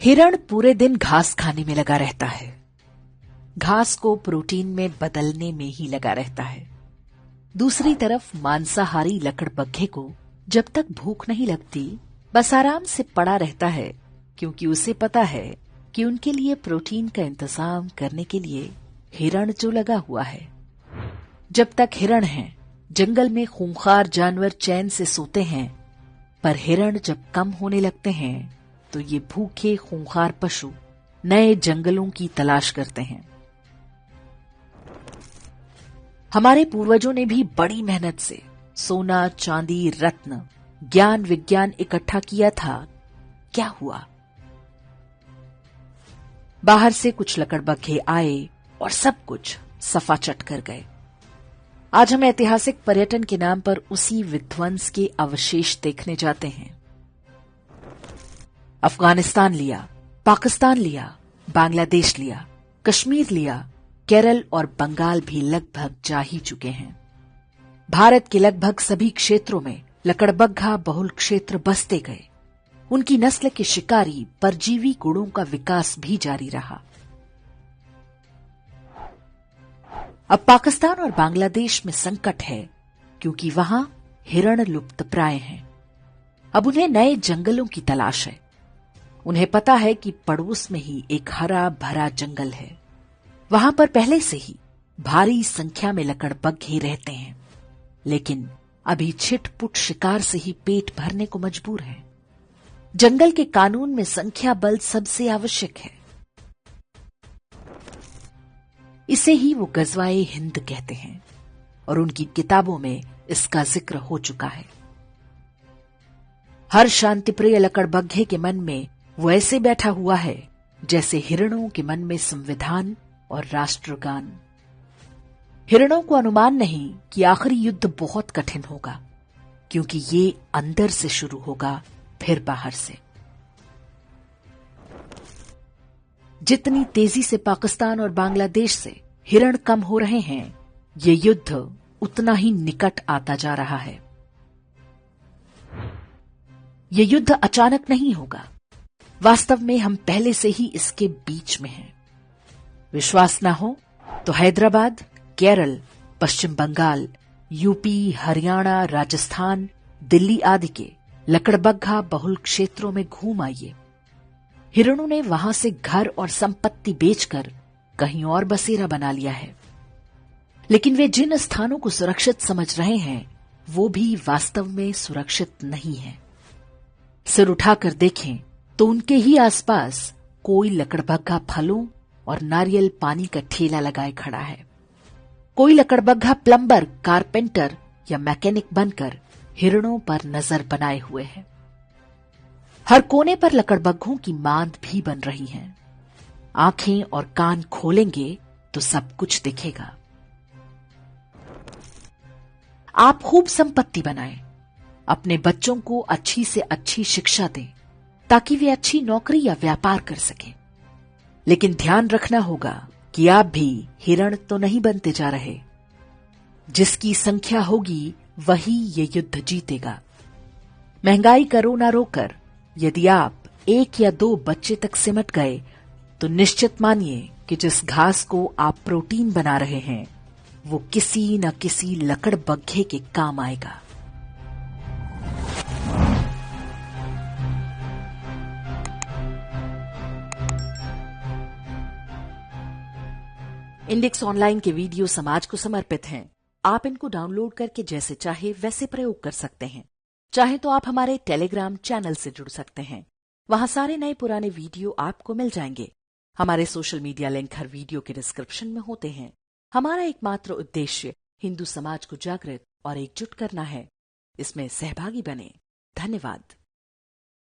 हिरण पूरे दिन घास खाने में लगा रहता है, घास को प्रोटीन में बदलने में ही लगा रहता है। दूसरी तरफ मांसाहारी लकड़बग्घे को जब तक भूख नहीं लगती बस आराम से पड़ा रहता है, क्योंकि उसे पता है कि उनके लिए प्रोटीन का इंतजाम करने के लिए हिरण जो लगा हुआ है। जब तक हिरण हैं, जंगल में खूंखार जानवर चैन से सोते हैं, पर हिरण जब कम होने लगते हैं तो ये भूखे खूंखार पशु नए जंगलों की तलाश करते हैं। हमारे पूर्वजों ने भी बड़ी मेहनत से सोना, चांदी, रत्न, ज्ञान, विज्ञान इकट्ठा किया था। क्या हुआ? बाहर से कुछ लकड़बग्घे आए और सब कुछ सफाचट कर गए। आज हम ऐतिहासिक पर्यटन के नाम पर उसी विध्वंस के अवशेष देखने जाते हैं। अफगानिस्तान लिया, पाकिस्तान लिया, बांग्लादेश लिया, कश्मीर लिया, केरल और बंगाल भी लगभग जा ही चुके हैं। भारत के लगभग सभी क्षेत्रों में लकड़बग्घा बहुल क्षेत्र बसते गए। उनकी नस्ल के शिकारी परजीवी गुणों का विकास भी जारी रहा। अब पाकिस्तान और बांग्लादेश में संकट है, क्योंकि वहां हिरण लुप्तप्राय हैं। अब उन्हें नए जंगलों की तलाश है। उन्हें पता है कि पड़ोस में ही एक हरा भरा जंगल है। वहां पर पहले से ही भारी संख्या में लकड़बग्घे रहते हैं, लेकिन अभी छिटपुट शिकार से ही पेट भरने को मजबूर है। जंगल के कानून में संख्या बल सबसे आवश्यक है। इसे ही वो गज़वाए हिंद कहते हैं और उनकी किताबों में इसका जिक्र हो चुका है। हर शांतिप्रिय लकड़बग्घे के मन में वो ऐसे बैठा हुआ है जैसे हिरणों के मन में संविधान और राष्ट्रगान। हिरणों को अनुमान नहीं कि आखिरी युद्ध बहुत कठिन होगा, क्योंकि ये अंदर से शुरू होगा, फिर बाहर से। जितनी तेजी से पाकिस्तान और बांग्लादेश से हिरण कम हो रहे हैं, ये युद्ध उतना ही निकट आता जा रहा है। ये युद्ध अचानक नहीं होगा। वास्तव में हम पहले से ही इसके बीच में हैं। विश्वास ना हो तो हैदराबाद, केरल, पश्चिम बंगाल, यूपी, हरियाणा, राजस्थान, दिल्ली आदि के लकड़बग्घा बहुल क्षेत्रों में घूम आइए। हिरणों ने वहां से घर और संपत्ति बेचकर कहीं और बसेरा बना लिया है। लेकिन वे जिन स्थानों को सुरक्षित समझ रहे हैं, वो भी वास्तव में सुरक्षित नहीं है। सिर उठाकर देखें तो उनके ही आसपास कोई लकड़बग्घा फलों और नारियल पानी का ठेला लगाए खड़ा है। कोई लकड़बग्घा प्लम्बर, कारपेंटर या मैकेनिक बनकर हिरणों पर नजर बनाए हुए है। हर कोने पर लकड़बग्घों की मांद भी बन रही है। आंखें और कान खोलेंगे तो सब कुछ दिखेगा। आप खूब संपत्ति बनाएं, अपने बच्चों को अच्छी से अच्छी शिक्षा दें, ताकि वे अच्छी नौकरी या व्यापार कर सकें। लेकिन ध्यान रखना होगा कि आप भी हिरण तो नहीं बनते जा रहे। जिसकी संख्या होगी वही ये युद्ध जीतेगा। महंगाई करो ना रोकर, यदि आप 1 या 2 बच्चे तक सिमट गए तो निश्चित मानिए कि जिस घास को आप प्रोटीन बना रहे हैं, वो किसी न किसी लकड़बग्घे के काम आएगा। इंडेक्स ऑनलाइन के वीडियो समाज को समर्पित हैं। आप इनको डाउनलोड करके जैसे चाहे वैसे प्रयोग कर सकते हैं। चाहे तो आप हमारे टेलीग्राम चैनल से जुड़ सकते हैं। वहां सारे नए पुराने वीडियो आपको मिल जाएंगे। हमारे सोशल मीडिया लिंक हर वीडियो के डिस्क्रिप्शन में होते हैं। हमारा एकमात्र उद्देश्य हिंदू समाज को जागृत और एकजुट करना है। इसमें सहभागी बने। धन्यवाद।